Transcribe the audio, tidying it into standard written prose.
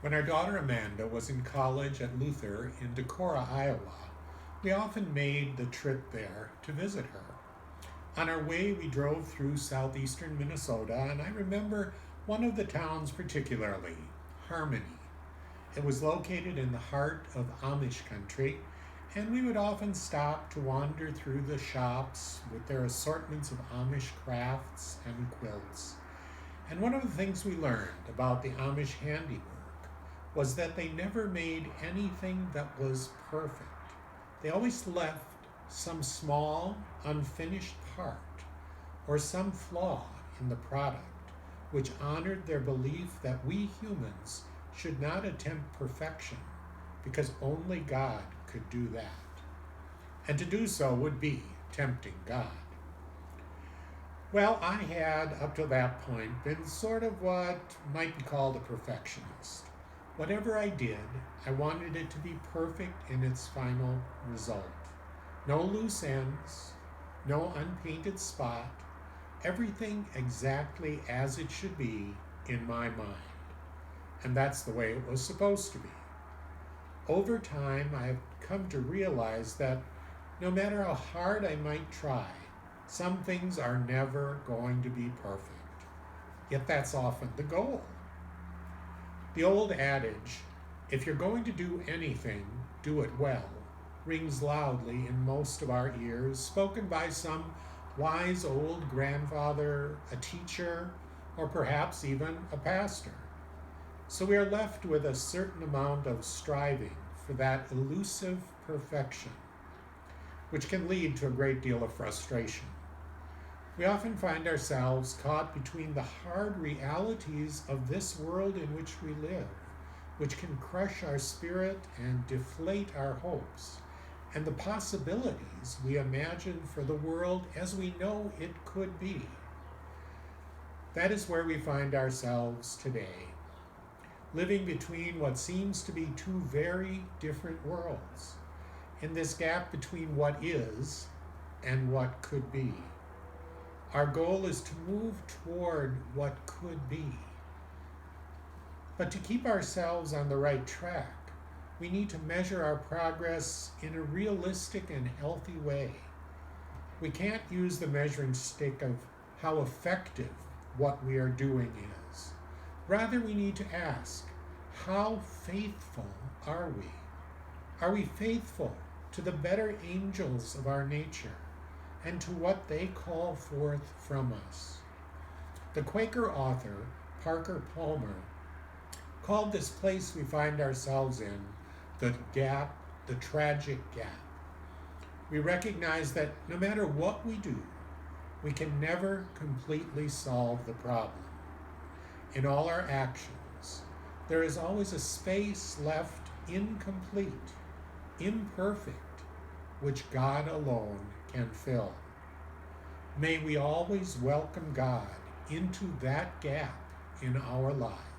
When our daughter Amanda was in college at Luther in Decorah, Iowa, we often made the trip there to visit her. On our way, we drove through southeastern Minnesota, and I remember one of the towns particularly, Harmony. It was located in the heart of Amish country, and we would often stop to wander through the shops with their assortments of Amish crafts and quilts. And one of the things we learned about the Amish handiwork was that they never made anything that was perfect. They always left some small, unfinished part or some flaw in the product which honored their belief that we humans should not attempt perfection because only God could do that. And to do so would be tempting God. Well, I had, up to that point, been sort of what might be called a perfectionist. Whatever I did, I wanted it to be perfect in its final result. No loose ends, no unpainted spot, everything exactly as it should be in my mind. And that's the way it was supposed to be. Over time, I've come to realize that no matter how hard I might try, some things are never going to be perfect. Yet that's often the goal. The old adage, if you're going to do anything, do it well, rings loudly in most of our ears, spoken by some wise old grandfather, a teacher, or perhaps even a pastor. So we are left with a certain amount of striving for that elusive perfection, which can lead to a great deal of frustration. We often find ourselves caught between the hard realities of this world in which we live, which can crush our spirit and deflate our hopes, and the possibilities we imagine for the world as we know it could be. That is where we find ourselves today, living between what seems to be two very different worlds, in this gap between what is and what could be. Our goal is to move toward what could be. But to keep ourselves on the right track, we need to measure our progress in a realistic and healthy way. We can't use the measuring stick of how effective what we are doing is. Rather, we need to ask, how faithful are we? Are we faithful to the better angels of our nature and to what they call forth from us? The Quaker author, Parker Palmer, called this place we find ourselves in the gap, the tragic gap. We recognize that no matter what we do, we can never completely solve the problem. In all our actions, there is always a space left incomplete, imperfect, which God alone can fill. May we always welcome God into that gap in our lives.